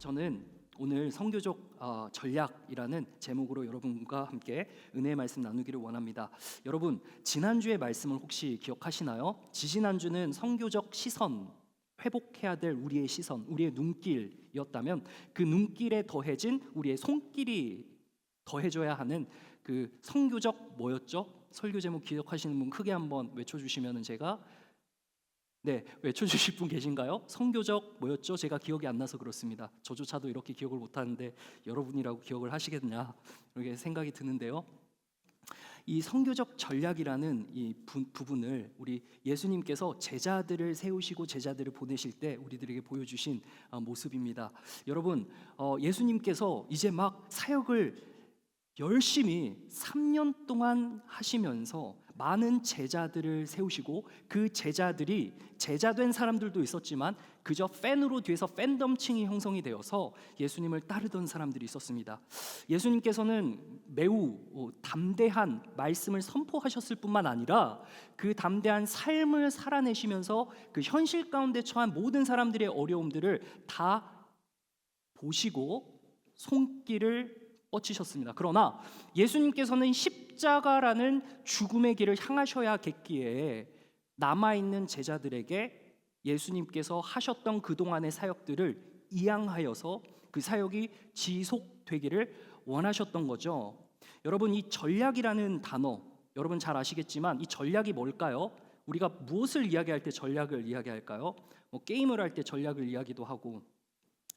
저는 오늘 선교적 전략이라는 제목으로 여러분과 함께 은혜의 말씀 나누기를 원합니다. 여러분, 지난주의 말씀을 혹시 기억하시나요? 지지난주는 선교적 시선, 회복해야 될 우리의 시선, 우리의 눈길이었다면 그 눈길에 더해진 우리의 손길이 더해줘야 하는 그 선교적 뭐였죠? 설교 제목 기억하시는 분 크게 한번 외쳐주시면 제가 외쳐주실 분 계신가요? 선교적 뭐였죠? 제가 기억이 안 나서 그렇습니다. 저조차도 이렇게 기억을 못하는데 여러분이라고 기억을 하시겠냐 이렇게 생각이 드는데요. 이 선교적 전략이라는 이 부분을 우리 예수님께서 제자들을 세우시고 제자들을 보내실 때 우리들에게 보여주신 모습입니다. 여러분, 예수님께서 이제 막 사역을 열심히 3년 동안 하시면서 많은 제자들을 세우시고 그 제자들이 제자된 사람들도 있었지만 그저 팬으로 뒤에서 팬덤층이 형성이 되어서 예수님을 따르던 사람들이 있었습니다. 예수님께서는 매우 담대한 말씀을 선포하셨을 뿐만 아니라 그 담대한 삶을 살아내시면서 그 현실 가운데 처한 모든 사람들의 어려움들을 다 보시고 손길을 뻗치셨습니다. 그러나 예수님께서는 십자가라는 죽음의 길을 향하셔야겠기에 남아있는 제자들에게 예수님께서 하셨던 그동안의 사역들을 이양하여서 그 사역이 지속되기를 원하셨던 거죠. 여러분, 이 전략이라는 단어 여러분 잘 아시겠지만 이 전략이 뭘까요? 우리가 무엇을 이야기할 때 전략을 이야기할까요? 게임을 할 때 전략을 이야기도 하고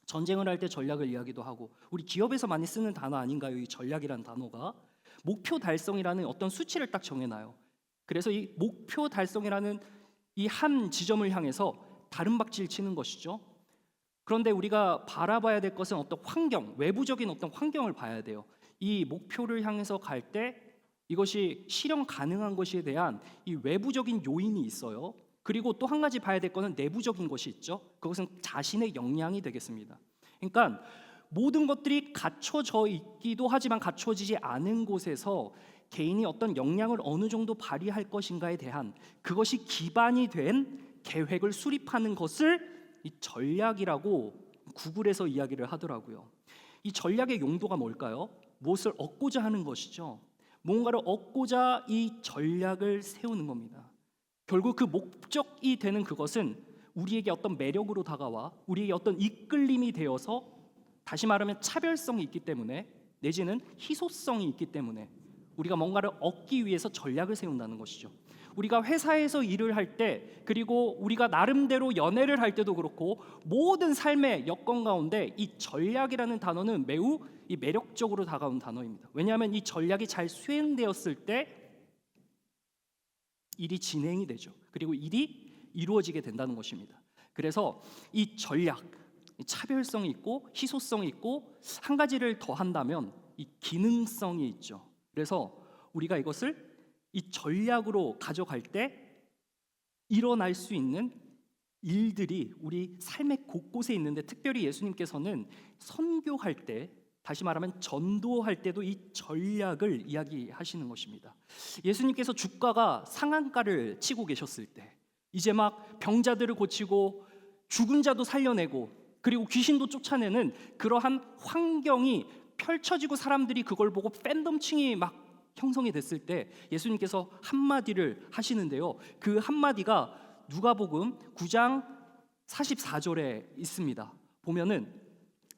전쟁을 할 때 전략을 이야기도 하고 우리 기업에서 많이 쓰는 단어 아닌가요? 이 전략이라는 단어가 목표 달성이라는 어떤 수치를 딱 정해놔요. 그래서 이 목표 달성이라는 이 한 지점을 향해서 다른 박질 치는 것이죠. 그런데 우리가 바라봐야 될 것은 어떤 환경, 외부적인 어떤 환경을 봐야 돼요. 이 목표를 향해서 갈 때 이것이 실현 가능한 것에 대한 이 외부적인 요인이 있어요. 그리고 또 한 가지 봐야 될 것은 내부적인 것이 있죠. 그것은 자신의 역량이 되겠습니다. 그러니까 모든 것들이 갖춰져 있기도 하지만 갖춰지지 않은 곳에서 개인이 어떤 역량을 어느 정도 발휘할 것인가에 대한 그것이 기반이 된 계획을 수립하는 것을 이 전략이라고 구글에서 이야기를 하더라고요. 이 전략의 용도가 뭘까요? 무엇을 얻고자 하는 것이죠. 뭔가를 얻고자 이 전략을 세우는 겁니다. 결국 그 목적이 되는 그것은 우리에게 어떤 매력으로 다가와 우리에게 어떤 이끌림이 되어서 다시 말하면 차별성이 있기 때문에 내지는 희소성이 있기 때문에 우리가 뭔가를 얻기 위해서 전략을 세운다는 것이죠. 우리가 회사에서 일을 할 때 그리고 우리가 나름대로 연애를 할 때도 그렇고 모든 삶의 여건 가운데 이 전략이라는 단어는 매우 이 매력적으로 다가온 단어입니다. 왜냐하면 이 전략이 잘 수행되었을 때 일이 진행이 되죠. 그리고 일이 이루어지게 된다는 것입니다. 그래서 이 전략, 차별성이 있고 희소성이 있고 한 가지를 더 한다면 이 기능성이 있죠. 그래서 우리가 이것을 이 전략으로 가져갈 때 일어날 수 있는 일들이 우리 삶의 곳곳에 있는데 특별히 예수님께서는 선교할 때 다시 말하면 전도할 때도 이 전략을 이야기하시는 것입니다. 예수님께서 주가가 상한가를 치고 계셨을 때 이제 막 병자들을 고치고 죽은 자도 살려내고 그리고 귀신도 쫓아내는 그러한 환경이 펼쳐지고 사람들이 그걸 보고 팬덤층이 막 형성이 됐을 때 예수님께서 한마디를 하시는데요. 그 한마디가 누가복음 9장 44절에 있습니다. 보면은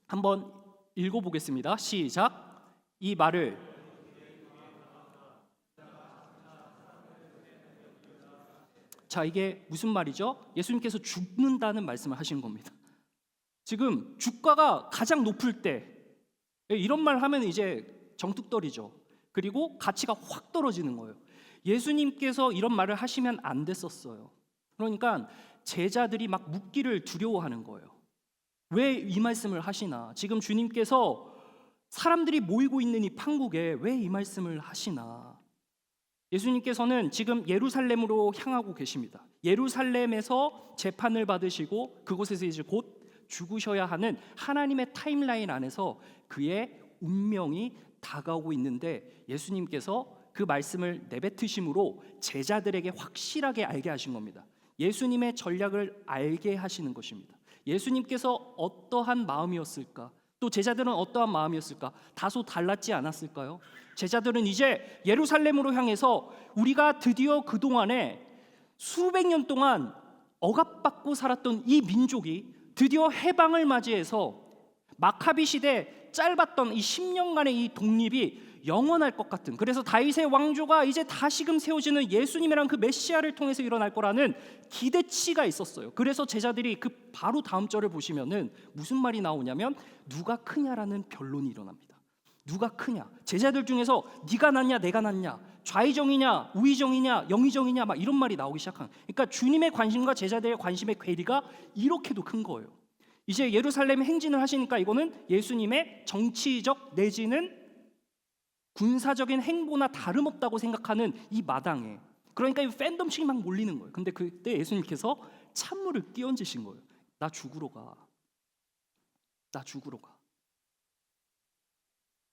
한번 읽어보겠습니다. 시작. 이 말을 자, 이게 무슨 말이죠? 예수님께서 죽는다는 말씀을 하신 겁니다. 지금 주가가 가장 높을 때 이런 말 하면 이제 정뚝떨이죠. 그리고 가치가 확 떨어지는 거예요. 예수님께서 이런 말을 하시면 안 됐었어요. 그러니까 제자들이 막 묻기를 두려워하는 거예요. 왜 이 말씀을 하시나? 지금 주님께서 사람들이 모이고 있는 이 판국에 왜 이 말씀을 하시나? 예수님께서는 지금 예루살렘으로 향하고 계십니다. 예루살렘에서 재판을 받으시고 그곳에서 이제 곧 죽으셔야 하는 하나님의 타임라인 안에서 그의 운명이 다가오고 있는데 예수님께서 그 말씀을 내뱉으심으로 제자들에게 확실하게 알게 하신 겁니다. 예수님의 전략을 알게 하시는 것입니다. 예수님께서 어떠한 마음이었을까? 또 제자들은 어떠한 마음이었을까? 다소 달랐지 않았을까요? 제자들은 이제 예루살렘으로 향해서 우리가 드디어 그동안에 수백 년 동안 억압받고 살았던 이 민족이 드디어 해방을 맞이해서 마카비 시대 짧았던 이 10년간의 이 독립이 영원할 것 같은, 그래서 다윗의 왕조가 이제 다시금 세워지는 예수님이란 그 메시아를 통해서 일어날 거라는 기대치가 있었어요. 그래서 제자들이 그 바로 다음 절을 보시면은 무슨 말이 나오냐면 누가 크냐라는 변론이 일어납니다. 누가 크냐? 제자들 중에서 네가 낫냐 내가 낫냐, 좌의정이냐 우의정이냐 영의정이냐 막 이런 말이 나오기 시작한. 그러니까 주님의 관심과 제자들의 관심의 괴리가 이렇게도 큰 거예요. 이제 예루살렘 행진을 하시니까 이거는 예수님의 정치적 내지는 군사적인 행보나 다름없다고 생각하는 이 마당에, 그러니까 이 팬덤층이 막 몰리는 거예요. 근데 그때 예수님께서 찬물을 끼얹으신 거예요. 나 죽으러 가. 나 죽으러 가.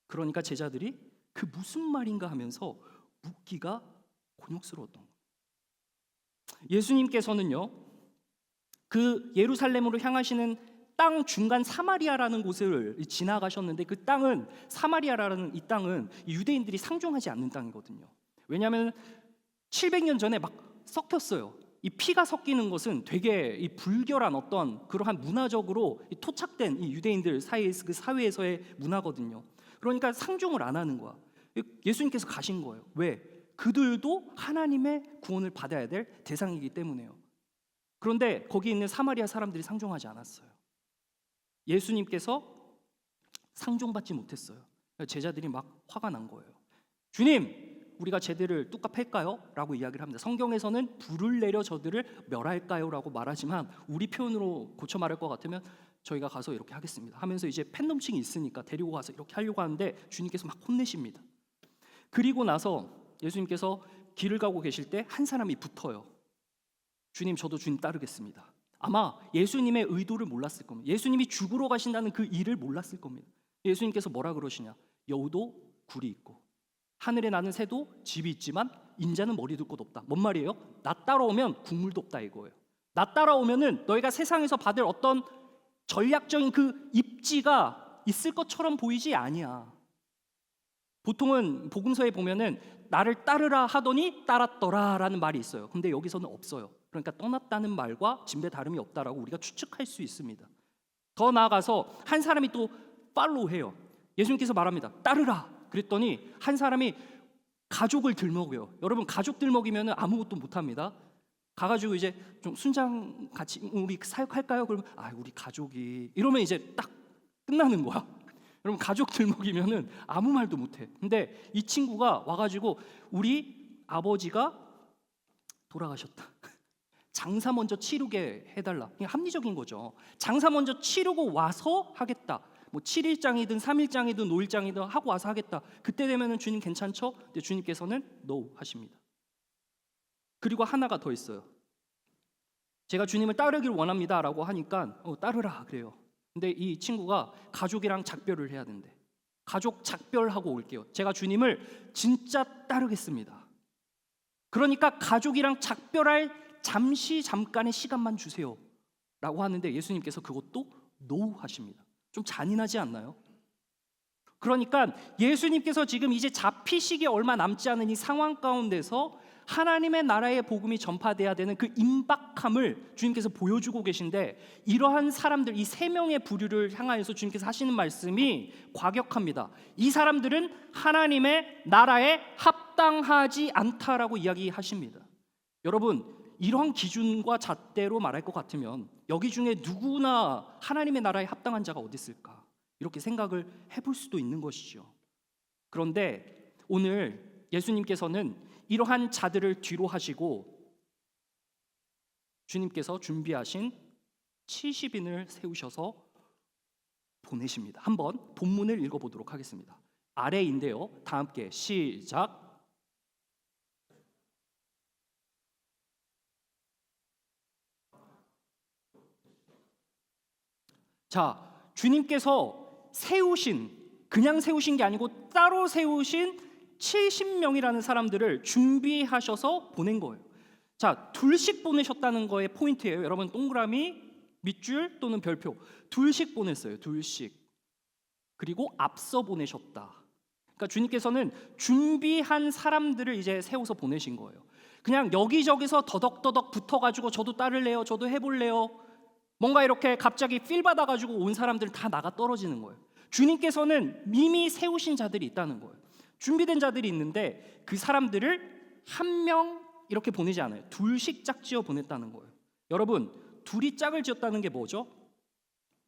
그러니까 제자들이 그 무슨 말인가 하면서 묻기가 곤욕스러웠던 거예요. 예수님께서는요, 그 예루살렘으로 향하시는 땅 중간 사마리아라는 곳을 지나가셨는데, 그 땅은, 사마리아라는 이 땅은 유대인들이 상종하지 않는 땅이거든요. 왜냐하면 700년 전에 막 섞였어요. 이 피가 섞이는 것은 되게 이 불결한 어떤 그러한 문화적으로 토착된 이 유대인들 사이에서 그 사회에서의 문화거든요. 그러니까 상종을 안 하는 거야. 예수님께서 가신 거예요. 왜? 그들도 하나님의 구원을 받아야 될 대상이기 때문에요. 그런데 거기 있는 사마리아 사람들이 상종하지 않았어요. 예수님께서 상종받지 못했어요. 제자들이 막 화가 난 거예요. 주님, 우리가 쟤들을 뚝 팰까요? 라고 이야기를 합니다. 성경에서는 불을 내려 저들을 멸할까요? 라고 말하지만 우리 표현으로 고쳐 말할 것 같으면 저희가 가서 이렇게 하겠습니다 하면서 이제 팬덤층이 있으니까 데리고 가서 이렇게 하려고 하는데 주님께서 막 혼내십니다. 그리고 나서 예수님께서 길을 가고 계실 때 한 사람이 붙어요. 주님, 저도 주님 따르겠습니다. 아마 예수님의 의도를 몰랐을 겁니다. 예수님이 죽으러 가신다는 그 일을 몰랐을 겁니다. 예수님께서 뭐라 그러시냐? 여우도 굴이 있고 하늘에 나는 새도 집이 있지만 인자는 머리 둘 곳 없다. 뭔 말이에요? 나 따라오면 국물도 없다 이거예요. 나 따라오면은 너희가 세상에서 받을 어떤 전략적인 그 입지가 있을 것처럼 보이지 아니야. 보통은 복음서에 보면은 나를 따르라 하더니 따랐더라라는 말이 있어요. 근데 여기서는 없어요. 그러니까 떠났다는 말과 진배 다름이 없다라고 우리가 추측할 수 있습니다. 더 나아가서 한 사람이 또 팔로우해요. 예수님께서 말합니다. 따르라. 그랬더니 한 사람이 가족을 들먹여요. 여러분, 가족들 먹이면 아무것도 못합니다. 가가지고 이제 좀 순장 같이 우리 사역할까요? 그러면 우리 가족이 이러면 이제 딱 끝나는 거야. 여러분, 가족들 먹이면은 아무 말도 못해. 근데 이 친구가 와가지고 우리 아버지가 돌아가셨다. 장사 먼저 치르게 해달라. 그냥 합리적인 거죠. 장사 먼저 치르고 와서 하겠다. 뭐 7일장이든 3일장이든 5일장이든 하고 와서 하겠다. 그때 되면은 주님 괜찮죠? 근데 주님께서는 no 하십니다. 그리고 하나가 더 있어요. 제가 주님을 따르기를 원합니다라고 하니까 따르라 그래요. 근데 이 친구가 가족이랑 작별을 해야 된대. 가족 작별하고 올게요. 제가 주님을 진짜 따르겠습니다. 그러니까 가족이랑 작별할 잠깐의 시간만 주세요 라고 하는데 예수님께서 그것도 no 하십니다. 좀 잔인하지 않나요? 그러니까 예수님께서 지금 이제 잡히시기 얼마 남지 않은 이 상황 가운데서 하나님의 나라의 복음이 전파돼야 되는 그 임박함을 주님께서 보여주고 계신데, 이러한 사람들, 이 세 명의 부류를 향하여서 주님께서 하시는 말씀이 과격합니다. 이 사람들은 하나님의 나라에 합당하지 않다라고 이야기하십니다. 여러분, 이러한 기준과 잣대로 말할 것 같으면 여기 중에 누구나 하나님의 나라에 합당한 자가 어디 있을까? 이렇게 생각을 해볼 수도 있는 것이죠. 그런데 오늘 예수님께서는 이러한 자들을 뒤로 하시고 주님께서 준비하신 70인을 세우셔서 보내십니다. 한번 본문을 읽어보도록 하겠습니다. 아래인데요. 다 함께 시작. 자, 주님께서 그냥 세우신 게 아니고 따로 세우신 70명이라는 사람들을 준비하셔서 보낸 거예요. 자, 둘씩 보내셨다는 거의 포인트예요. 여러분, 동그라미 밑줄 또는 별표 둘씩 보냈어요. 둘씩. 그리고 앞서 보내셨다. 그러니까 주님께서는 준비한 사람들을 이제 세워서 보내신 거예요. 그냥 여기저기서 더덕더덕 붙어가지고 저도 따를래요, 저도 해볼래요, 뭔가 이렇게 갑자기 필 받아가지고 온 사람들은 다 나가 떨어지는 거예요. 주님께서는 이미 세우신 자들이 있다는 거예요. 준비된 자들이 있는데 그 사람들을 한 명 이렇게 보내지 않아요. 둘씩 짝지어 보냈다는 거예요. 여러분, 둘이 짝을 지었다는 게 뭐죠?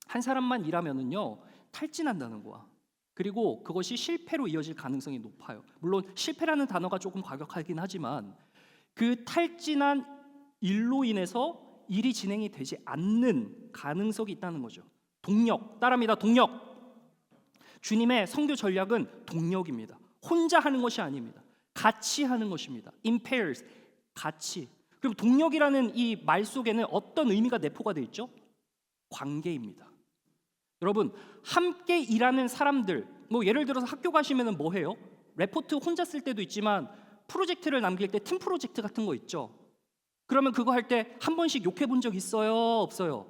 한 사람만 일하면은요 탈진한다는 거야. 그리고 그것이 실패로 이어질 가능성이 높아요. 물론 실패라는 단어가 조금 과격하긴 하지만 그 탈진한 일로 인해서 일이 진행이 되지 않는 가능성이 있다는 거죠. 동력, 따라합니다. 동력. 주님의 선교 전략은 동력입니다. 혼자 하는 것이 아닙니다. 같이 하는 것입니다. In pairs, 같이. 그리고 동력이라는 이 말 속에는 어떤 의미가 내포가 되어 있죠? 관계입니다. 여러분, 함께 일하는 사람들, 뭐 예를 들어서 학교 가시면은 뭐 해요? 레포트 혼자 쓸 때도 있지만 프로젝트를 남길 때 팀 프로젝트 같은 거 있죠. 그러면 그거 할 때 한 번씩 욕해 본 적 있어요? 없어요?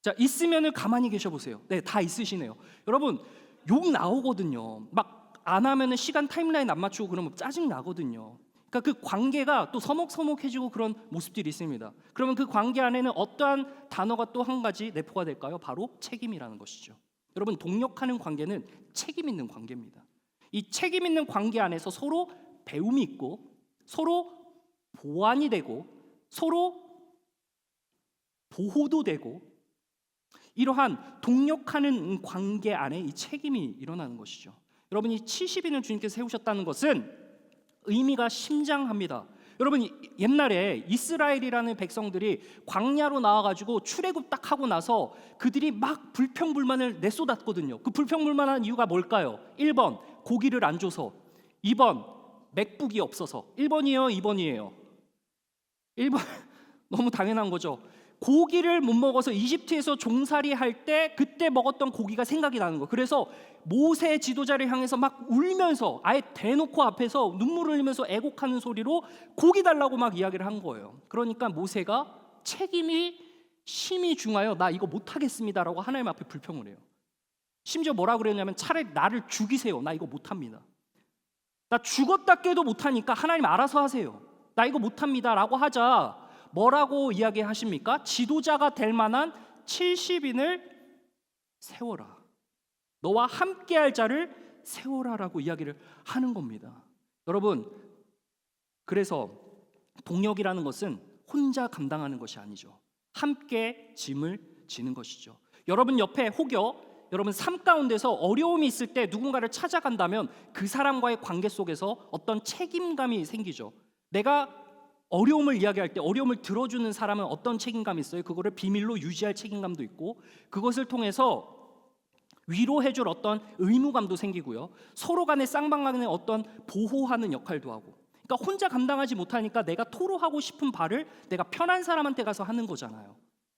자, 있으면은 가만히 계셔 보세요. 네, 다 있으시네요. 여러분, 욕 나오거든요. 막 안 하면은 시간 타임라인 안 맞추고 그러면 짜증 나거든요. 그러니까 그 관계가 또 서먹서먹해지고 그런 모습들이 있습니다. 그러면 그 관계 안에는 어떠한 단어가 또 한 가지 내포가 될까요? 바로 책임이라는 것이죠. 여러분, 동력하는 관계는 책임 있는 관계입니다. 이 책임 있는 관계 안에서 서로 배움이 있고 서로 보완이 되고 서로 보호도 되고 이러한 동력하는 관계 안에 이 책임이 일어나는 것이죠. 여러분, 이 70인을 주님께서 세우셨다는 것은 의미가 심장합니다. 여러분, 옛날에 이스라엘이라는 백성들이 광야로 나와가지고 출애굽 딱 하고 나서 그들이 막 불평불만을 내쏟았거든요. 그 불평불만한 이유가 뭘까요? 1번 고기를 안 줘서, 2번 맥북이 없어서. 1번이에요, 2번이에요? 1번. 너무 당연한 거죠. 고기를 못 먹어서 이집트에서 종살이 할 때 그때 먹었던 고기가 생각이 나는 거예요. 그래서 모세 지도자를 향해서 막 울면서 아예 대놓고 앞에서 눈물을 흘리면서 애곡하는 소리로 고기 달라고 막 이야기를 한 거예요. 그러니까 모세가 책임이 심히 중하여 나 이거 못하겠습니다라고 하나님 앞에 불평을 해요. 심지어 뭐라 그랬냐면 차라리 나를 죽이세요. 나 이거 못합니다. 나 죽었다 깨도 못하니까 하나님 알아서 하세요. 나 이거 못합니다라고 하자 뭐라고 이야기하십니까? 지도자가 될 만한 70인을 세워라. 너와 함께할 자를 세워라라고 이야기를 하는 겁니다. 여러분, 그래서 동력이라는 것은 혼자 감당하는 것이 아니죠. 함께 짐을 지는 것이죠. 여러분 옆에 혹여 여러분 삶 가운데서 어려움이 있을 때 누군가를 찾아간다면 그 사람과의 관계 속에서 어떤 책임감이 생기죠. 내가 어려움을 이야기할 때 어려움을 들어주는 사람은 어떤 책임감이 있어요? 그거를 비밀로 유지할 책임감도 있고 그것을 통해서 위로해줄 어떤 의무감도 생기고요. 서로 간의 쌍방간의 어떤 보호하는 역할도 하고. 그러니까 혼자 감당하지 못하니까 내가 토로하고 싶은 바를 내가 편한 사람한테 가서 하는 거잖아요.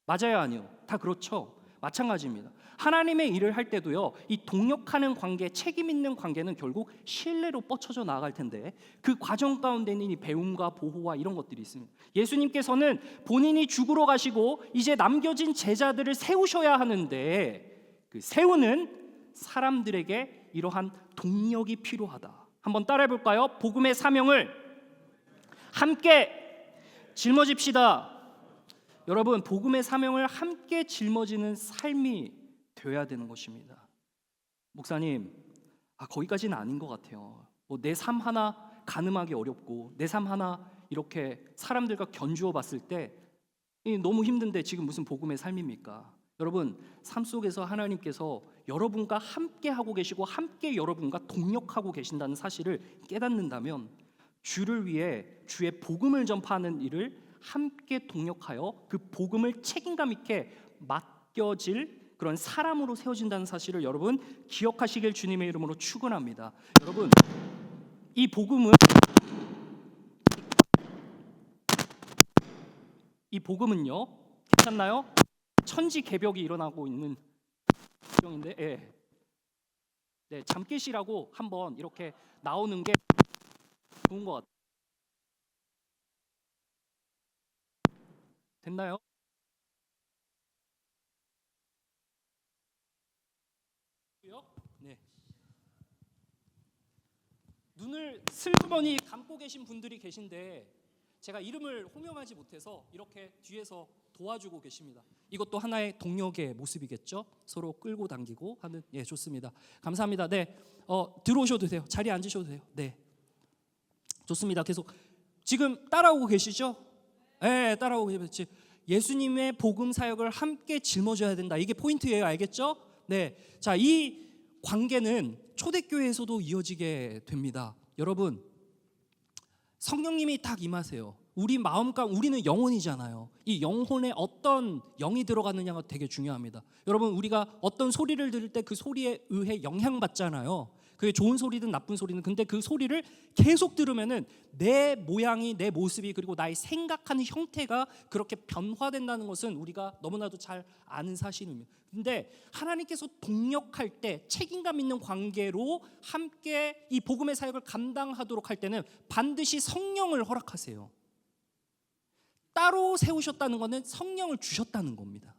맞아요, 아니요? 다 그렇죠. 마찬가지입니다. 하나님의 일을 할 때도요, 이 동력하는 관계, 책임 있는 관계는 결국 신뢰로 뻗쳐져 나아갈 텐데 그 과정 가운데는 이 배움과 보호와 이런 것들이 있습니다. 예수님께서는 본인이 죽으러 가시고 이제 남겨진 제자들을 세우셔야 하는데 그 세우는 사람들에게 이러한 동력이 필요하다. 한번 따라해 볼까요? 복음의 사명을 함께 짊어집시다. 여러분, 복음의 사명을 함께 짊어지는 삶이 되어야 되는 것입니다. 목사님, 거기까지는 아닌 것 같아요. 내 삶 하나 가늠하기 어렵고 내 삶 하나 이렇게 사람들과 견주어 봤을 때 너무 힘든데 지금 무슨 복음의 삶입니까? 여러분, 삶 속에서 하나님께서 여러분과 함께 하고 계시고 함께 여러분과 동력하고 계신다는 사실을 깨닫는다면 주를 위해 주의 복음을 전파하는 일을 함께 동력하여 그 복음을 책임감 있게 맡겨질 그런 사람으로 세워진다는 사실을 여러분 기억하시길 주님의 이름으로 축원합니다. 여러분, 이 복음은요, 괜찮나요? 천지개벽이 일어나고 있는状인데, 네, 잠깨시라고 한번 이렇게 나오는 게 좋은 것 같아요. 됐나요? 눈을 슬그머니 감고 계신 분들이 계신데 제가 이름을 호명하지 못해서 이렇게 뒤에서 도와주고 계십니다. 이것도 하나의 동력의 모습이겠죠. 서로 끌고 당기고 하는. 예, 좋습니다. 감사합니다. 네, 들어오셔도 돼요. 자리에 앉으셔도 돼요. 네, 좋습니다. 계속 지금 따라오고 계시죠? 네, 따라오고 계시죠. 예수님의 복음 사역을 함께 짊어져야 된다. 이게 포인트예요. 알겠죠? 네, 자, 이 관계는 초대교회에서도 이어지게 됩니다. 여러분, 성령님이 딱 임하세요. 우리 마음과 우리는 영혼이잖아요. 이 영혼에 어떤 영이 들어가느냐가 되게 중요합니다. 여러분, 우리가 어떤 소리를 들을 때 그 소리에 의해 영향받잖아요. 그게 좋은 소리든 나쁜 소리든. 근데 그 소리를 계속 들으면은 내 모양이, 내 모습이, 그리고 나의 생각하는 형태가 그렇게 변화된다는 것은 우리가 너무나도 잘 아는 사실입니다. 근데 하나님께서 동력할 때 책임감 있는 관계로 함께 이 복음의 사역을 감당하도록 할 때는 반드시 성령을 허락하세요. 따로 세우셨다는 것은 성령을 주셨다는 겁니다.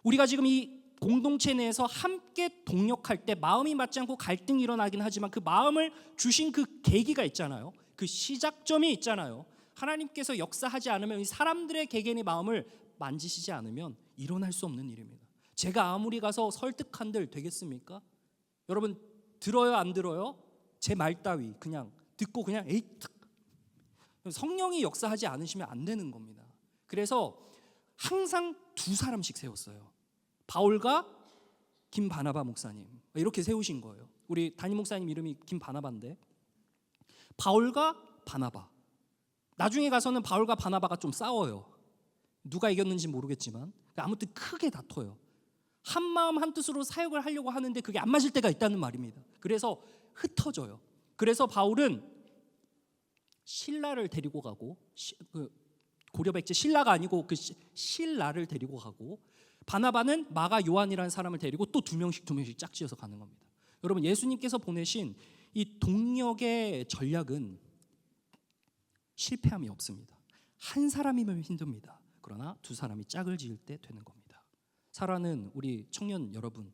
우리가 지금 이 공동체 내에서 함께 동력할 때 마음이 맞지 않고 갈등이 일어나긴 하지만 그 마음을 주신 그 계기가 있잖아요. 그 시작점이 있잖아요. 하나님께서 역사하지 않으면 이 사람들의 개개인의 마음을 만지시지 않으면 일어날 수 없는 일입니다. 제가 아무리 가서 설득한들 되겠습니까? 여러분, 들어요 안 들어요? 제 말 따위 그냥 듣고 그냥 에이 탁. 성령이 역사하지 않으시면 안 되는 겁니다. 그래서 항상 두 사람씩 세웠어요. 바울과 김바나바 목사님, 이렇게 세우신 거예요. 우리 담임 목사님 이름이 김바나바인데 바울과 바나바. 나중에 가서는 바울과 바나바가 좀 싸워요. 누가 이겼는지 모르겠지만 아무튼 크게 다퉈요. 한 마음 한 뜻으로 사역을 하려고 하는데 그게 안 맞을 때가 있다는 말입니다. 그래서 흩어져요. 그래서 바울은 신라를 데리고 가고, 고려백제 신라가 아니고 그 신라를 데리고 가고, 바나바는 마가 요한이라는 사람을 데리고 또 두 명씩 짝지어서 가는 겁니다. 여러분, 예수님께서 보내신 이 동력의 전략은 실패함이 없습니다. 한 사람이면 힘듭니다. 그러나 두 사람이 짝을 지을 때 되는 겁니다. 사랑하는 우리 청년 여러분,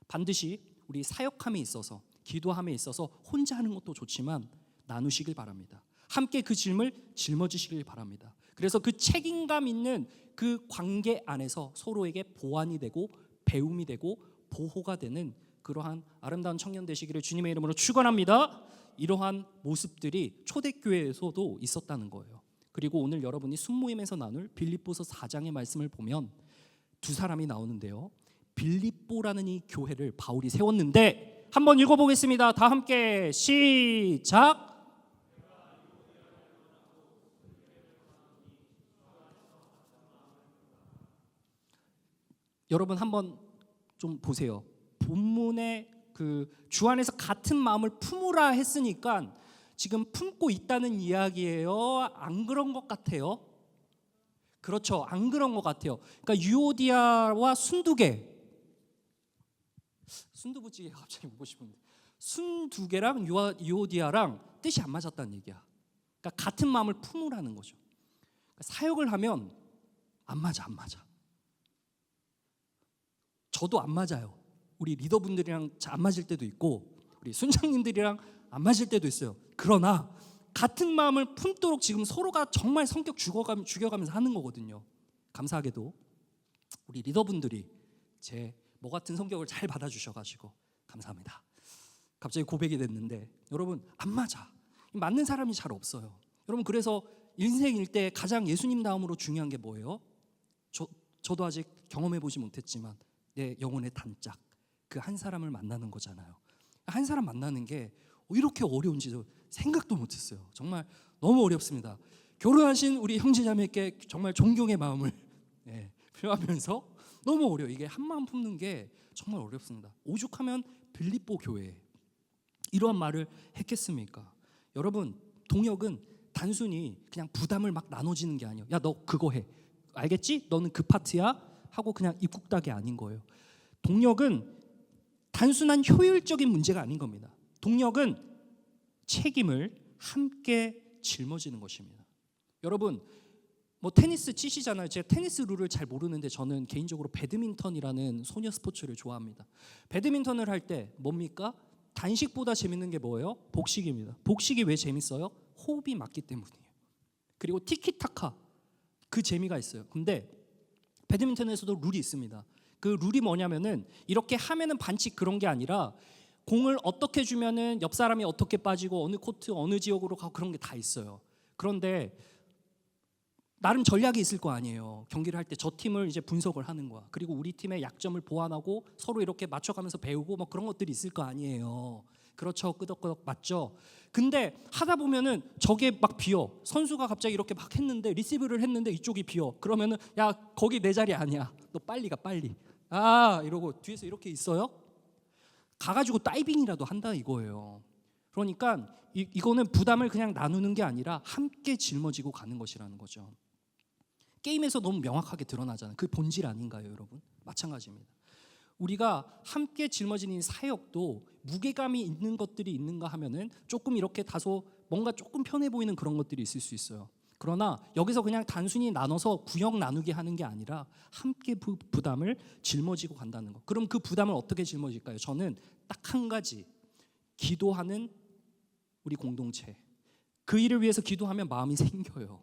반드시 우리 사역함에 있어서, 기도함에 있어서 혼자 하는 것도 좋지만 나누시길 바랍니다. 함께 그 짐을 짊어지시길 바랍니다. 그래서 그 책임감 있는 그 관계 안에서 서로에게 보완이 되고 배움이 되고 보호가 되는 그러한 아름다운 청년 되시기를 주님의 이름으로 축원합니다. 이러한 모습들이 초대교회에서도 있었다는 거예요. 그리고 오늘 여러분이 순모임에서 나눌 빌립보서 4장의 말씀을 보면 두 사람이 나오는데요. 빌립보라는 이 교회를 바울이 세웠는데, 한번 읽어보겠습니다. 다 함께 시작. 여러분 한번 좀 보세요. 본문에 그 주 안에서 같은 마음을 품으라 했으니까 지금 품고 있다는 이야기예요? 안 그런 것 같아요? 그렇죠, 안 그런 것 같아요. 그러니까 유오디아와 순두개, 순두부찌개 갑자기 먹고 싶은데, 순두개랑 유오디아랑 뜻이 안 맞았다는 얘기야. 그러니까 같은 마음을 품으라는 거죠. 그러니까 사역을 하면 안 맞아. 저도 안 맞아요. 우리 리더분들이랑 안 맞을 때도 있고 우리 순장님들이랑 안 맞을 때도 있어요. 그러나 같은 마음을 품도록 지금 서로가 정말 성격 죽여가면서 하는 거거든요. 감사하게도 우리 리더분들이 제 뭐 같은 성격을 잘 받아주셔가지고 감사합니다. 갑자기 고백이 됐는데, 여러분 안 맞아. 맞는 사람이 잘 없어요. 여러분, 그래서 인생일 때 가장 예수님 다음으로 중요한 게 뭐예요? 저도 아직 경험해보지 못했지만 내 영혼의 단짝, 그 한 사람을 만나는 거잖아요. 한 사람 만나는 게 이렇게 어려운지 생각도 못했어요. 정말 너무 어렵습니다. 결혼하신 우리 형제자매께 정말 존경의 마음을 표하면서 너무 어려워. 이게 한 마음 품는 게 정말 어렵습니다. 오죽하면 빌립보 교회 이러한 말을 했겠습니까? 여러분, 동역은 단순히 그냥 부담을 막 나눠지는 게 아니에요. 야, 너 그거 해, 알겠지? 너는 그 파트야 하고 그냥 입국닭이 아닌 거예요. 동역은 단순한 효율적인 문제가 아닌 겁니다. 동역은 책임을 함께 짊어지는 것입니다. 여러분, 뭐 테니스 치시잖아요. 제가 테니스 룰을 잘 모르는데 저는 개인적으로 배드민턴이라는 소녀 스포츠를 좋아합니다. 배드민턴을 할 때 뭡니까? 단식보다 재밌는 게 뭐예요? 복식입니다. 복식이 왜 재밌어요? 호흡이 맞기 때문이에요. 그리고 티키타카 그 재미가 있어요. 근데 배드민턴에서도 룰이 있습니다. 그 룰이 뭐냐면은 이렇게 하면은 반칙 그런 게 아니라 공을 어떻게 주면은 옆 사람이 어떻게 빠지고 어느 코트 어느 지역으로 가고 그런 게 다 있어요. 그런데 나름 전략이 있을 거 아니에요. 경기를 할 때 저 팀을 이제 분석을 하는 거야. 그리고 우리 팀의 약점을 보완하고 서로 이렇게 맞춰가면서 배우고 뭐 그런 것들이 있을 거 아니에요. 그렇죠. 끄덕끄덕 맞죠. 근데 하다 보면은 저게 막 비어. 선수가 갑자기 이렇게 막 했는데 리시브를 했는데 이쪽이 비어. 그러면은 야 거기 내 자리 아니야. 너 빨리 가 빨리. 아 이러고 뒤에서 이렇게 있어요. 가가지고 다이빙이라도 한다 이거예요. 그러니까 이거는 부담을 그냥 나누는 게 아니라 함께 짊어지고 가는 것이라는 거죠. 게임에서 너무 명확하게 드러나잖아요. 그 본질 아닌가요, 여러분? 마찬가지입니다. 우리가 함께 짊어지는 사역도 무게감이 있는 것들이 있는가 하면은 조금 이렇게 다소 뭔가 조금 편해 보이는 그런 것들이 있을 수 있어요. 그러나 여기서 그냥 단순히 나눠서 구역 나누게 하는 게 아니라 함께 부담을 짊어지고 간다는 거. 그럼 그 부담을 어떻게 짊어질까요? 저는 딱 한 가지, 기도하는 우리 공동체. 그 일을 위해서 기도하면 마음이 생겨요.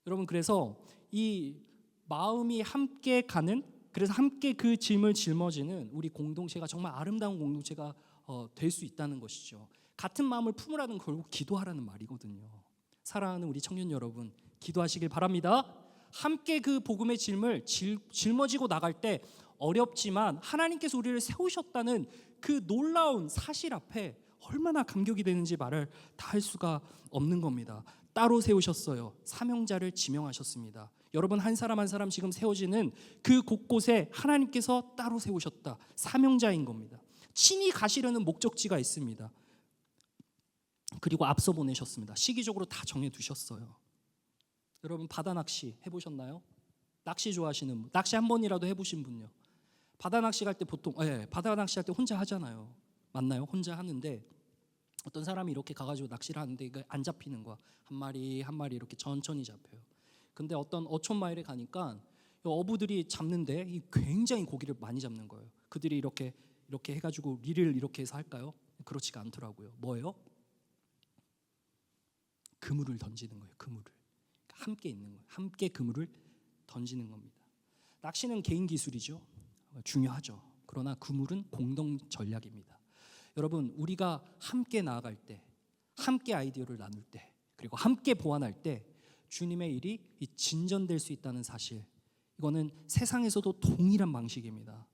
여러분 그래서 이 마음이 함께 가는, 그래서 함께 그 짐을 짊어지는 우리 공동체가 정말 아름다운 공동체가 될 수 있다는 것이죠. 같은 마음을 품으라는 결국 기도하라는 말이거든요. 사랑하는 우리 청년 여러분, 기도하시길 바랍니다. 함께 그 복음의 짐을 짊어지고 나갈 때 어렵지만 하나님께서 우리를 세우셨다는 그 놀라운 사실 앞에 얼마나 감격이 되는지 말을 다 할 수가 없는 겁니다. 따로 세우셨어요. 사명자를 지명하셨습니다. 여러분 한 사람 한 사람 지금 세워지는 그 곳곳에 하나님께서 따로 세우셨다. 사명자인 겁니다. 친히 가시려는 목적지가 있습니다. 그리고 앞서 보내셨습니다. 시기적으로 다 정해두셨어요. 여러분 바다 낚시 해보셨나요? 낚시 좋아하시는 분, 낚시 한 번이라도 해보신 분요? 바다 낚시 갈 때 보통 바다 낚시 할 때 혼자 하잖아요. 맞나요? 혼자 하는데 어떤 사람이 이렇게 가가지고 낚시를 하는데 이거 안 잡히는 거야. 한 마리 한 마리 이렇게 천천히 잡혀요. 근데 어떤 어촌 마을에 가니까 어부들이 잡는데 굉장히 고기를 많이 잡는 거예요. 그들이 이렇게 해가지고 릴을 이렇게 해서 할까요? 그렇지가 않더라고요. 뭐예요? 그물을 던지는 거예요. 그물을 함께 있는 거예요. 함께 그물을 던지는 겁니다. 낚시는 개인 기술이죠. 중요하죠. 그러나 그물은 공동 전략입니다. 여러분 우리가 함께 나아갈 때, 함께 아이디어를 나눌 때, 그리고 함께 보완할 때 주님의 일이 진전될 수 있다는 사실, 이거는 세상에서도 동일한 방식입니다.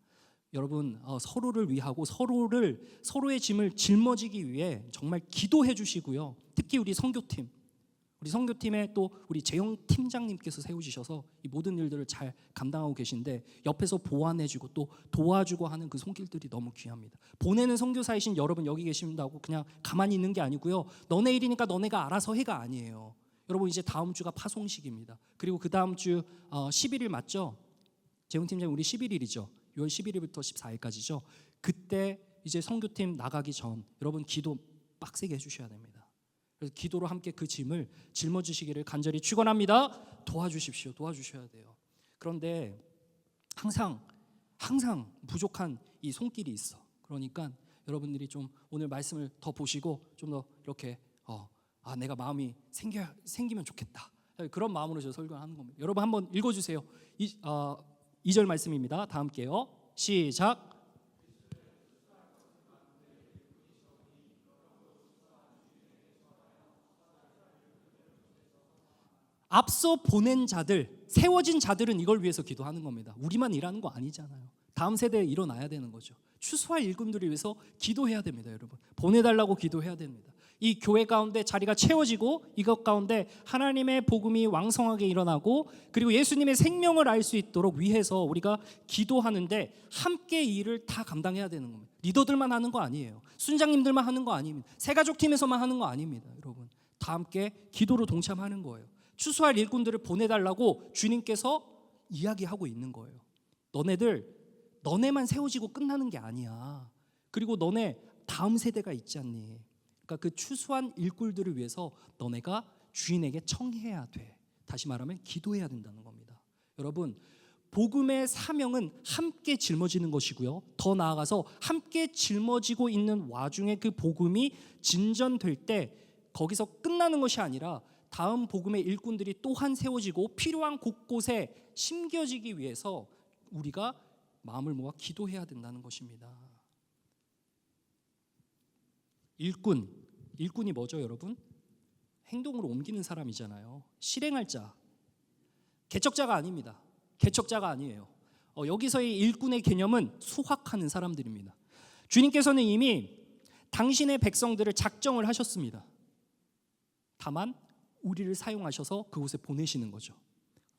여러분 서로를 위하고 서로의 짐을 짊어지기 위해 정말 기도해 주시고요. 특히 우리 선교팀에 또 우리 재영 팀장님께서 세우시셔서 이 모든 일들을 잘 감당하고 계신데 옆에서 보완해주고 또 도와주고 하는 그 손길들이 너무 귀합니다. 보내는 선교사이신 여러분 여기 계신다고 그냥 가만히 있는 게 아니고요. 너네 일이니까 너네가 알아서 해가 아니에요. 여러분 이제 다음 주가 파송식입니다. 그리고 그 다음 주 11일 맞죠? 재영 팀장님 우리 11일이죠. 6월 11일부터 14일까지죠. 그때 이제 선교팀 나가기 전 여러분 기도 빡세게 해주셔야 됩니다. 그래서 기도로 함께 그 짐을 짊어지시기를 간절히 축원합니다. 도와주십시오. 도와주셔야 돼요. 그런데 항상 부족한 이 손길이 있어. 그러니까 여러분들이 좀 오늘 말씀을 더 보시고 좀 더 이렇게 내가 마음이 생기면 좋겠다. 그런 마음으로 저 설교하는 겁니다. 여러분 한번 읽어주세요. 2절 말씀입니다. 다 함께요. 시작. 앞서 보낸 자들, 세워진 자들은 이걸 위해서 기도하는 겁니다. 우리만 일하는 거 아니잖아요. 다음 세대에 일어나야 되는 거죠. 추수할 일꾼들을 위해서 기도해야 됩니다, 여러분. 보내달라고 기도해야 됩니다. 이 교회 가운데 자리가 채워지고 이것 가운데 하나님의 복음이 왕성하게 일어나고 그리고 예수님의 생명을 알 수 있도록 위해서 우리가 기도하는데 함께 이 일을 다 감당해야 되는 겁니다. 리더들만 하는 거 아니에요. 순장님들만 하는 거 아닙니다. 새가족팀에서만 하는 거 아닙니다, 여러분. 다 함께 기도로 동참하는 거예요. 추수할 일꾼들을 보내달라고 주님께서 이야기하고 있는 거예요. 너네만 세워지고 끝나는 게 아니야. 그리고 너네 다음 세대가 있지 않니? 그러니까 그 추수한 일꾼들을 위해서 너네가 주인에게 청해야 돼. 다시 말하면 기도해야 된다는 겁니다. 여러분 복음의 사명은 함께 짊어지는 것이고요. 더 나아가서 함께 짊어지고 있는 와중에 그 복음이 진전될 때 거기서 끝나는 것이 아니라 다음 복음의 일꾼들이 또한 세워지고 필요한 곳곳에 심겨지기 위해서 우리가 마음을 모아 기도해야 된다는 것입니다. 일꾼이 뭐죠, 여러분? 행동으로 옮기는 사람이잖아요. 실행할 자, 개척자가 아닙니다. 개척자가 아니에요. 여기서의 일꾼의 개념은 수확하는 사람들입니다. 주님께서는 이미 당신의 백성들을 작정을 하셨습니다. 다만 우리를 사용하셔서 그곳에 보내시는 거죠.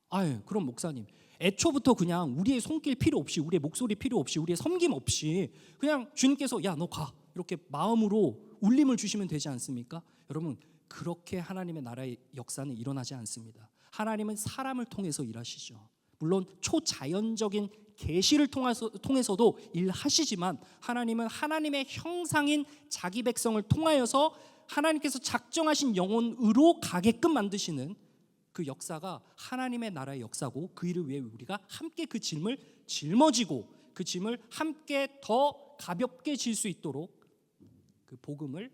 아유, 그럼 목사님, 애초부터 그냥 우리의 손길 필요 없이, 우리의 목소리 필요 없이, 우리의 섬김 없이 그냥 주님께서 야, 너 가, 이렇게 마음으로 울림을 주시면 되지 않습니까? 여러분, 그렇게 하나님의 나라의 역사는 일어나지 않습니다. 하나님은 사람을 통해서 일하시죠. 물론 초자연적인 계시를 통해서도 일하시지만 하나님은 하나님의 형상인 자기 백성을 통하여서 하나님께서 작정하신 영혼으로 가게끔 만드시는 그 역사가 하나님의 나라의 역사고, 그 일을 위해 우리가 함께 그 짐을 짊어지고 그 짐을 함께 더 가볍게 질 수 있도록 그 복음을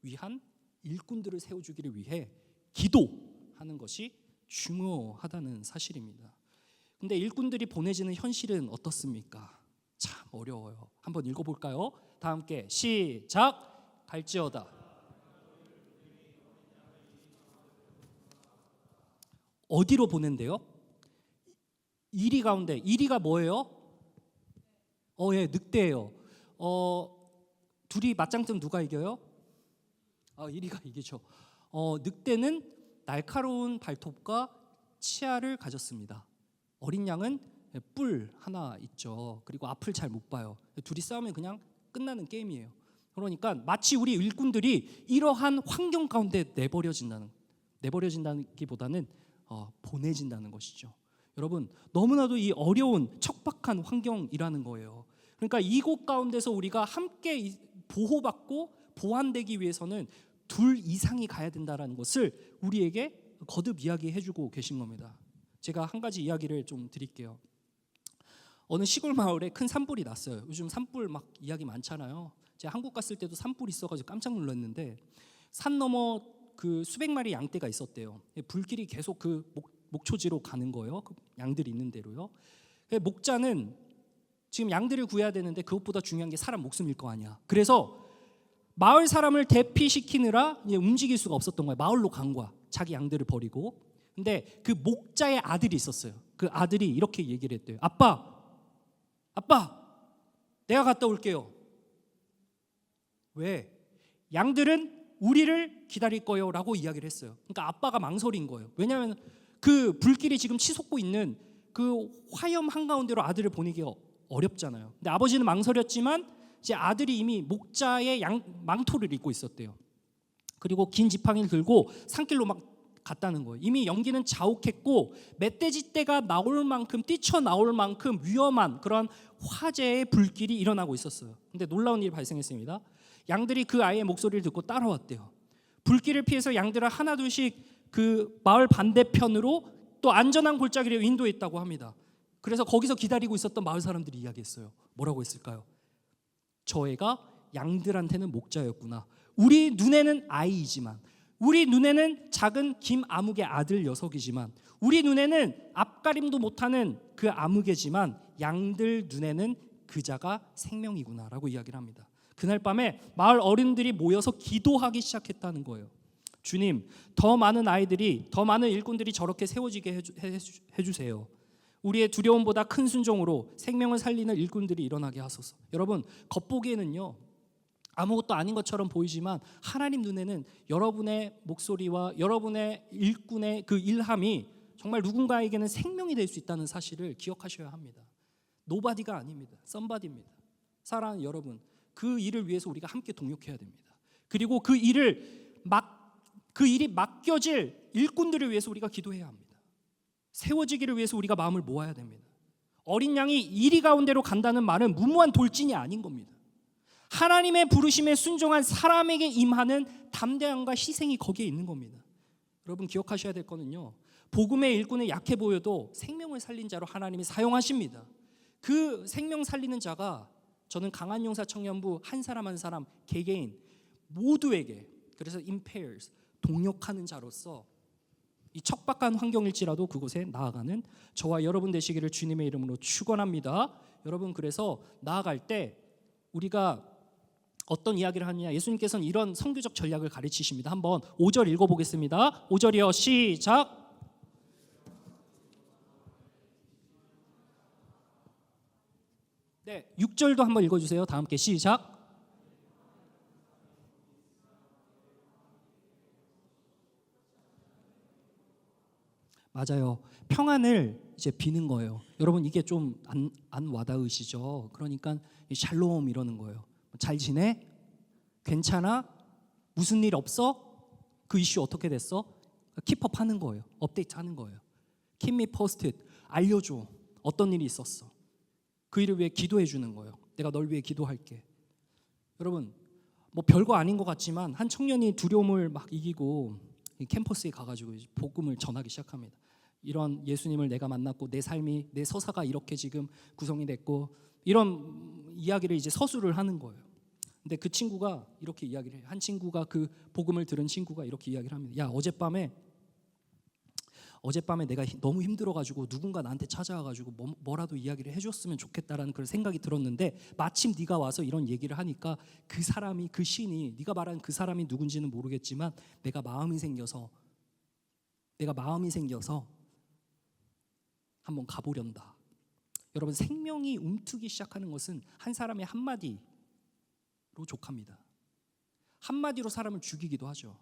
위한 일꾼들을 세워주기를 위해 기도하는 것이 중요하다는 사실입니다. 근데 일꾼들이 보내지는 현실은 어떻습니까? 참 어려워요. 한번 읽어볼까요? 다 함께 시작. 갈지어다. 어디로 보낸대요? 이리 가운데. 이리가 뭐예요? 예, 늑대예요. 둘이 맞짱뜨면 누가 이겨요? 이리가 이기죠. 늑대는 날카로운 발톱과 치아를 가졌습니다. 어린 양은 뿔 하나 있죠. 그리고 앞을 잘 못 봐요. 둘이 싸우면 그냥 끝나는 게임이에요. 그러니까 마치 우리 일꾼들이 이러한 환경 가운데 내버려진다기보다는 보내진다는 것이죠. 여러분, 너무나도 이 어려운 척박한 환경이라는 거예요. 그러니까 이곳 가운데서 우리가 함께 보호받고 보완되기 위해서는 둘 이상이 가야 된다는 것을 우리에게 거듭 이야기해주고 계신 겁니다. 제가 한 가지 이야기를 좀 드릴게요. 어느 시골 마을에 큰 산불이 났어요. 요즘 산불 막 이야기 많잖아요. 제가 한국 갔을 때도 산불 있어가지고 깜짝 놀랐는데, 산 너머 그 수백 마리 양떼가 있었대요. 불길이 계속 그 목초지로 가는 거예요. 그 양들이 있는 대로요. 목자는 지금 양들을 구해야 되는데 그것보다 중요한 게 사람 목숨일 거 아니야. 그래서 마을 사람을 대피시키느라 움직일 수가 없었던 거예요. 마을로 간 거야. 자기 양들을 버리고. 근데 그 목자의 아들이 있었어요. 그 아들이 이렇게 얘기를 했대요. 아빠, 내가 갔다 올게요. 왜? 양들은 우리를 기다릴 거예요 라고 이야기를 했어요. 그러니까 아빠가 망설인 거예요. 왜냐하면 그 불길이 지금 치솟고 있는 그 화염 한가운데로 아들을 보내기가 어렵잖아요. 근데 아버지는 망설였지만 이제 아들이 이미 목자의 망토를 입고 있었대요. 그리고 긴 지팡이를 들고 산길로 막 갔다는 거예요. 이미 연기는 자욱했고 멧돼지 떼가 나올 만큼, 뛰쳐나올 만큼 위험한 그런 화재의 불길이 일어나고 있었어요. 근데 놀라운 일이 발생했습니다. 양들이 그 아이의 목소리를 듣고 따라왔대요. 불길을 피해서 양들을 하나둘씩 그 마을 반대편으로 또 안전한 골짜기로 인도했다고 합니다. 그래서 거기서 기다리고 있었던 마을 사람들이 이야기했어요. 뭐라고 했을까요? 저 애가 양들한테는 목자였구나. 우리 눈에는 아이이지만, 우리 눈에는 작은 김아무개 아들 녀석이지만, 우리 눈에는 앞가림도 못하는 그 아무개지만 양들 눈에는 그자가 생명이구나라고 이야기를 합니다. 그날 밤에 마을 어른들이 모여서 기도하기 시작했다는 거예요. 주님, 더 많은 아이들이, 더 많은 일꾼들이 저렇게 세워지게 해주세요. 우리의 두려움보다 큰 순종으로 생명을 살리는 일꾼들이 일어나게 하소서. 여러분, 겉보기에는요 아무것도 아닌 것처럼 보이지만 하나님 눈에는 여러분의 목소리와 여러분의 일꾼의 그 일함이 정말 누군가에게는 생명이 될 수 있다는 사실을 기억하셔야 합니다. 노바디가 아닙니다. 썸바디입니다. 사랑하는 여러분, 그 일을 위해서 우리가 함께 동역해야 됩니다. 그리고 그 일이 맡겨질 일꾼들을 위해서 우리가 기도해야 합니다. 세워지기를 위해서 우리가 마음을 모아야 됩니다. 어린 양이 이리 가운데로 간다는 말은 무모한 돌진이 아닌 겁니다. 하나님의 부르심에 순종한 사람에게 임하는 담대함과 희생이 거기에 있는 겁니다. 여러분 기억하셔야 될 거는요, 복음의 일꾼은 약해 보여도 생명을 살린 자로 하나님이 사용하십니다. 그 생명 살리는 자가 저는 강한용사 청년부 한 사람 한 사람 개개인 모두에게, 그래서 impairs, 동역하는 자로서 이 척박한 환경일지라도 그곳에 나아가는 저와 여러분 되시기를 주님의 이름으로 축원합니다. 여러분, 그래서 나아갈 때 우리가 어떤 이야기를 하느냐, 예수님께서는 이런 선교적 전략을 가르치십니다. 한번 5절 읽어보겠습니다. 5절이요, 시작. 네, 6절도 한번 읽어주세요. 다 함께 시작. 맞아요. 평안을 이제 비는 거예요. 여러분, 이게 좀 안 와닿으시죠? 그러니까 샬롬 이러는 거예요. 잘 지내? 괜찮아? 무슨 일 없어? 그 이슈 어떻게 됐어? 킵업 하는 거예요. 업데이트 하는 거예요. Keep me posted. 알려줘. 어떤 일이 있었어. 그 일을 위해 기도해 주는 거예요. 내가 널 위해 기도할게. 여러분, 뭐 별거 아닌 것 같지만 한 청년이 두려움을 막 이기고 캠퍼스에 가가지고 복음을 전하기 시작합니다. 이런 예수님을 내가 만났고 내 삶이, 내 서사가 이렇게 지금 구성이 됐고, 이런 이야기를 이제 서술을 하는 거예요. 근데 그 친구가 이렇게 이야기를 해요. 한 친구가, 그 복음을 들은 친구가 이렇게 이야기를 합니다. 야, 어젯밤에 내가 너무 힘들어가지고 누군가 나한테 찾아와가지고 뭐라도 이야기를 해줬으면 좋겠다라는 그런 생각이 들었는데, 마침 네가 와서 이런 얘기를 하니까 그 사람이, 그 시인이, 네가 말한 그 사람이 누군지는 모르겠지만 내가 마음이 생겨서 한번 가보련다. 여러분, 생명이 움트기 시작하는 것은 한 사람의 한마디로 족합니다. 한마디로 사람을 죽이기도 하죠.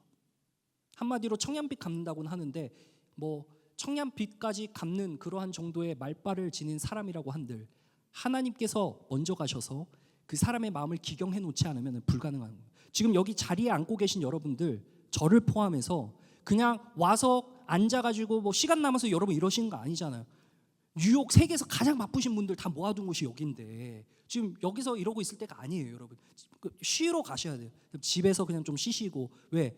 한마디로 청년빚 갚는다고는 하는데, 뭐 청년빚까지 갚는 그러한 정도의 말발을 지닌 사람이라고 한들 하나님께서 먼저 가셔서 그 사람의 마음을 기경해 놓지 않으면 불가능한 거예요. 지금 여기 자리에 앉고 계신 여러분들, 저를 포함해서 그냥 와서 앉아가지고 뭐 시간 남아서 여러분 이러시는 거 아니잖아요. 뉴욕 세계에서 가장 바쁘신 분들 다 모아둔 곳이 여기인데 지금 여기서 이러고 있을 때가 아니에요, 여러분. 쉬러 가셔야 돼요. 집에서 그냥 좀 쉬시고. 왜?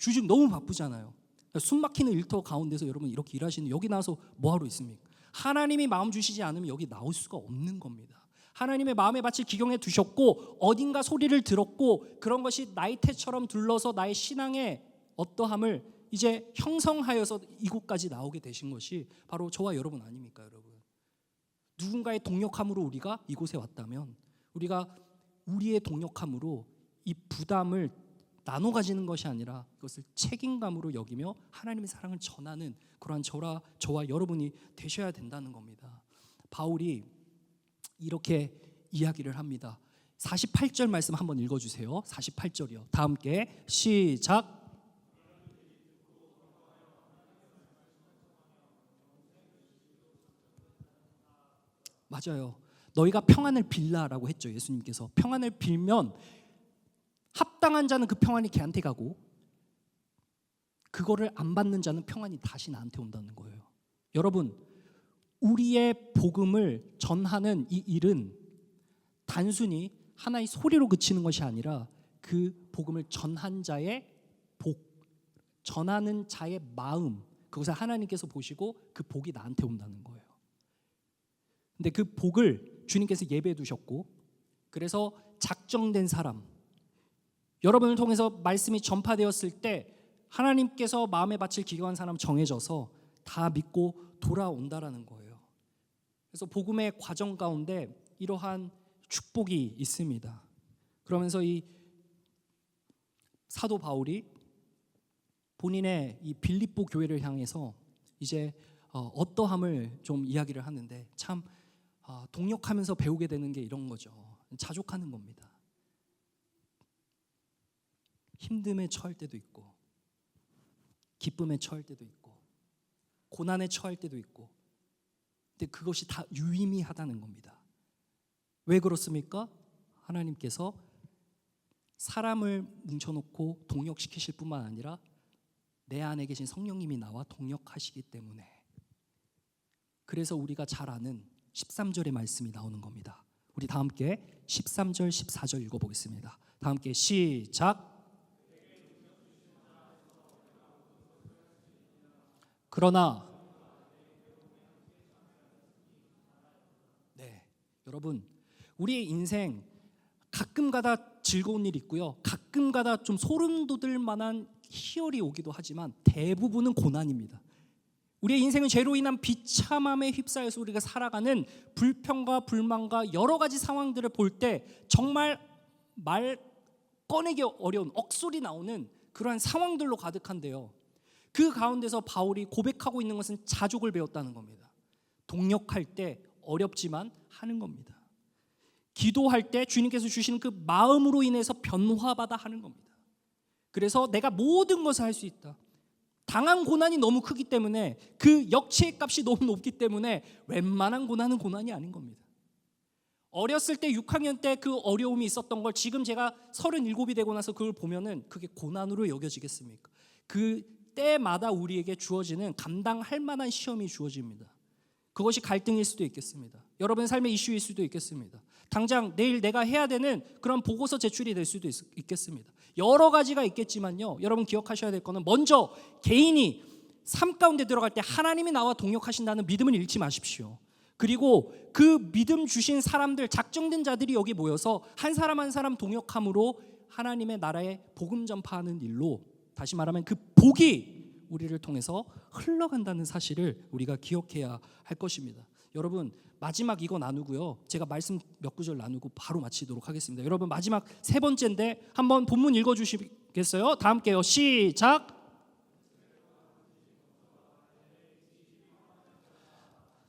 요즘 너무 바쁘잖아요. 숨 막히는 일터 가운데서 여러분 이렇게 일하시는, 여기 나와서 뭐하러 있습니까? 하나님이 마음 주시지 않으면 여기 나올 수가 없는 겁니다. 하나님의 마음에 밭을 기경해 두셨고 어딘가 소리를 들었고, 그런 것이 나의 태처럼 둘러서 나의 신앙의 어떠함을 이제 형성하여서 이곳까지 나오게 되신 것이 바로 저와 여러분 아닙니까, 여러분? 누군가의 동역함으로 우리가 이곳에 왔다면, 우리가 우리의 동역함으로 이 부담을 나눠 가지는 것이 아니라 그것을 책임감으로 여기며 하나님의 사랑을 전하는 그러한 저와 여러분이 되셔야 된다는 겁니다. 바울이 이렇게 이야기를 합니다. 48절 말씀 한번 읽어주세요. 48절이요. 다 함께 시작. 맞아요. 너희가 평안을 빌라라고 했죠. 예수님께서 평안을 빌면 합당한 자는 그 평안이 걔한테 가고, 그거를 안 받는 자는 평안이 다시 나한테 온다는 거예요. 여러분, 우리의 복음을 전하는 이 일은 단순히 하나의 소리로 그치는 것이 아니라 그 복음을 전한 자의 전하는 자의 마음, 그것을 하나님께서 보시고 그 복이 나한테 온다는 거예요. 근데 그 복을 주님께서 예배해 두셨고, 그래서 작정된 사람, 여러분을 통해서 말씀이 전파되었을 때 하나님께서 마음의 밭을 기경한 사람 정해져서 다 믿고 돌아온다라는 거예요. 그래서 복음의 과정 가운데 이러한 축복이 있습니다. 그러면서 이 사도 바울이 본인의 이 빌립보 교회를 향해서 이제 어떠함을 좀 이야기를 하는데, 참 동역하면서 배우게 되는 게 이런 거죠. 자족하는 겁니다. 힘듦에 처할 때도 있고, 기쁨에 처할 때도 있고, 고난에 처할 때도 있고, 근데 그것이 다 유의미하다는 겁니다. 왜 그렇습니까? 하나님께서 사람을 뭉쳐놓고 동역시키실 뿐만 아니라 내 안에 계신 성령님이 나와 동역하시기 때문에, 그래서 우리가 잘 아는 13절의 말씀이 나오는 겁니다. 우리 다 함께 13절 14절 읽어보겠습니다. 다 함께 시작. 그러나 여러분, 우리의 인생 가끔가다 즐거운 일이 있고요, 가끔가다 좀 소름 돋을 만한 희열이 오기도 하지만 대부분은 고난입니다. 우리의 인생은 죄로 인한 비참함에 휩싸여서 우리가 살아가는 불평과 불만과 여러 가지 상황들을 볼 때 정말 말 꺼내기 어려운 억소리 나오는 그러한 상황들로 가득한데요, 그 가운데서 바울이 고백하고 있는 것은 자족을 배웠다는 겁니다. 동역할 때 어렵지만 하는 겁니다. 기도할 때 주님께서 주시는 그 마음으로 인해서 변화받아 하는 겁니다. 그래서 내가 모든 것을 할 수 있다. 당한 고난이 너무 크기 때문에, 그 역치의 값이 너무 높기 때문에 웬만한 고난은 고난이 아닌 겁니다. 어렸을 때 6학년 때 그 어려움이 있었던 걸 지금 제가 37이 되고 나서 그걸 보면은 그게 고난으로 여겨지겠습니까? 그 때마다 우리에게 주어지는 감당할 만한 시험이 주어집니다. 그것이 갈등일 수도 있겠습니다. 여러분 삶의 이슈일 수도 있겠습니다. 당장 내일 내가 해야 되는 그런 보고서 제출이 될 수도 있겠습니다. 여러 가지가 있겠지만요, 여러분 기억하셔야 될 거는, 먼저 개인이 삶 가운데 들어갈 때 하나님이 나와 동역하신다는 믿음을 잃지 마십시오. 그리고 그 믿음 주신 사람들, 작정된 자들이 여기 모여서 한 사람 한 사람 동역함으로 하나님의 나라에 복음 전파하는 일로, 다시 말하면 그 복이 우리를 통해서 흘러간다는 사실을 우리가 기억해야 할 것입니다. 여러분 마지막 이거 나누고요, 제가 말씀 몇 구절 나누고 바로 마치도록 하겠습니다. 여러분 마지막 세 번째인데 한번 본문 읽어주시겠어요? 다 함께요. 시작.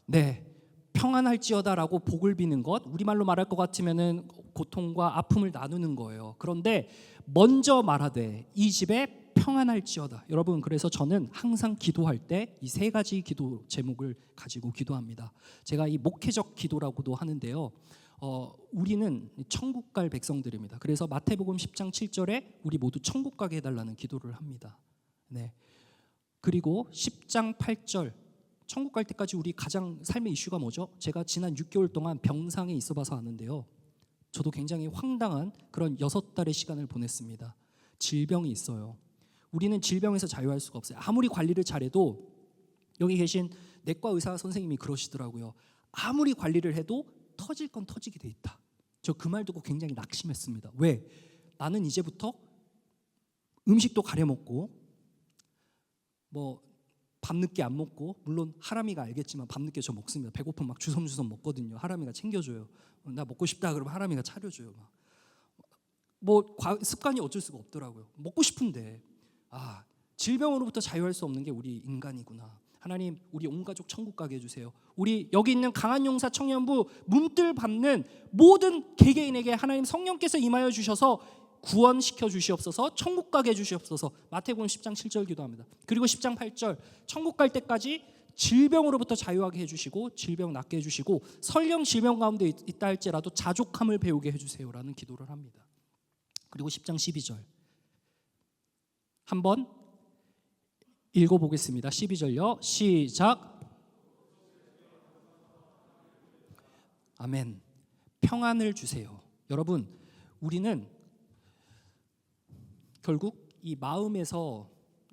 네, 평안할지어다라고 복을 비는 것, 우리말로 말할 것 같으면은 고통과 아픔을 나누는 거예요. 그런데 먼저 말하되 이 집에 평안할지어다. 여러분, 그래서 저는 항상 기도할 때 이 세 가지 기도 제목을 가지고 기도합니다. 제가 이 목회적 기도라고도 하는데요, 우리는 천국 갈 백성들입니다. 그래서 마태복음 10장 7절에 우리 모두 천국 가게 해달라는 기도를 합니다. 네. 그리고 10장 8절, 천국 갈 때까지 우리 가장 삶의 이슈가 뭐죠? 제가 지난 6개월 동안 병상에 있어봐서 아는데요, 저도 굉장히 황당한 그런 6달의 시간을 보냈습니다. 질병이 있어요. 우리는 질병에서 자유할 수가 없어요. 아무리 관리를 잘해도, 여기 계신 내과 의사 선생님이 그러시더라고요. 아무리 관리를 해도 터질 건 터지게 돼 있다. 저 그 말 듣고 굉장히 낙심했습니다. 왜? 나는 이제부터 음식도 가려 먹고, 뭐 밤늦게 안 먹고, 물론 하람이가 알겠지만 밤늦게 저 먹습니다. 배고프면 막 주섬주섬 먹거든요. 하람이가 챙겨줘요. 나 먹고 싶다 그러면 하람이가 차려줘요. 뭐 습관이 어쩔 수가 없더라고요. 먹고 싶은데, 질병으로부터 자유할 수 없는 게 우리 인간이구나. 하나님, 우리 온 가족 천국 가게 해주세요. 우리 여기 있는 강한용사 청년부 문들 밟는 모든 개개인에게 하나님 성령께서 임하여 주셔서 구원시켜 주시옵소서, 천국 가게 해주시옵소서. 마태복음 10장 7절 기도합니다. 그리고 10장 8절, 천국 갈 때까지 질병으로부터 자유하게 해주시고 질병 낫게 해주시고 설령 질병 가운데 있다 할지라도 자족함을 배우게 해주세요라는 기도를 합니다. 그리고 10장 12절 한번 읽어보겠습니다. 12절요. 시작. 아멘. 평안을 주세요. 여러분, 우리는 결국 이 마음에서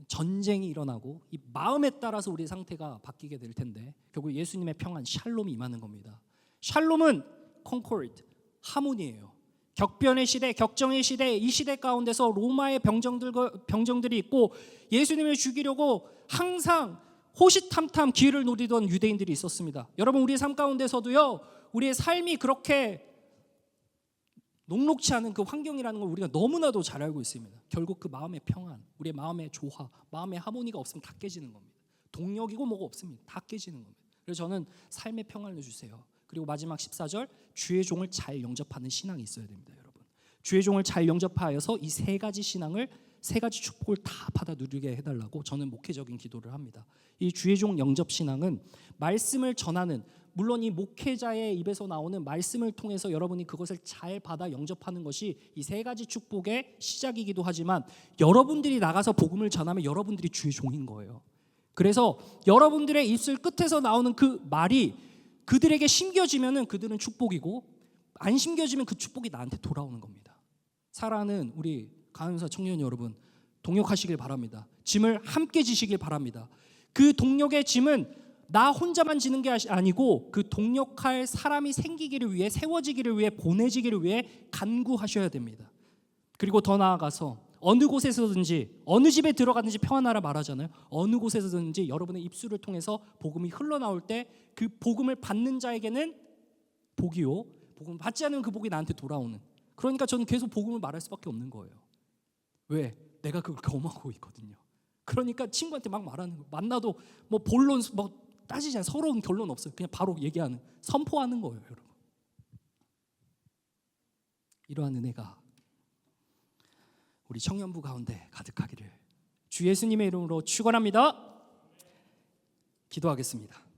전쟁이 일어나고 이 마음에 따라서 우리의 상태가 바뀌게 될 텐데, 결국 예수님의 평안, 샬롬이 임하는 겁니다. 샬롬은 컨코드, 하모니예요. 격변의 시대, 격정의 시대, 이 시대 가운데서 로마의 병정들이 있고 예수님을 죽이려고 항상 호시탐탐 기회를 노리던 유대인들이 있었습니다. 여러분, 우리의 삶 가운데서도요, 우리의 삶이 그렇게 녹록치 않은 그 환경이라는 걸 우리가 너무나도 잘 알고 있습니다. 결국 그 마음의 평안, 우리의 마음의 조화, 마음의 하모니가 없으면 다 깨지는 겁니다. 동력이고 뭐가 없습니다. 다 깨지는 겁니다. 그래서 저는 삶의 평안을 주세요. 그리고 마지막 14절, 주의 종을 잘 영접하는 신앙이 있어야 됩니다. 여러분, 주의 종을 잘 영접하여서 이 세 가지 신앙을, 세 가지 축복을 다 받아 누리게 해달라고 저는 목회적인 기도를 합니다. 이 주의 종 영접 신앙은 말씀을 전하는, 물론 이 목회자의 입에서 나오는 말씀을 통해서 여러분이 그것을 잘 받아 영접하는 것이 이 세 가지 축복의 시작이기도 하지만, 여러분들이 나가서 복음을 전하면 여러분들이 주의 종인 거예요. 그래서 여러분들의 입술 끝에서 나오는 그 말이 그들에게 심겨지면은 그들은 축복이고, 안 심겨지면 그 축복이 나한테 돌아오는 겁니다. 사랑하는 우리 강은사 청년 여러분, 동역하시길 바랍니다. 짐을 함께 지시길 바랍니다. 그 동력의 짐은 나 혼자만 지는 게 아니고 그 동역할 사람이 생기기를 위해, 세워지기를 위해, 보내지기를 위해 간구하셔야 됩니다. 그리고 더 나아가서 어느 곳에서든지, 어느 집에 들어가든지 평안하라 말하잖아요. 어느 곳에서든지 여러분의 입술을 통해서 복음이 흘러나올 때 그 복음을 받는 자에게는 복이요, 복음을 받지 않으면 그 복이 나한테 돌아오는. 그러니까 저는 계속 복음을 말할 수밖에 없는 거예요. 왜? 내가 그걸 경험하고 있거든요. 그러니까 친구한테 막 말하는 거예요. 만나도 뭐 본론 뭐 따지지 않아요. 서러운 결론 없어요. 그냥 바로 얘기하는, 선포하는 거예요, 여러분. 이러한 은혜가 우리 청년부 가운데 가득하기를 주 예수님의 이름으로 축원합니다. 기도하겠습니다.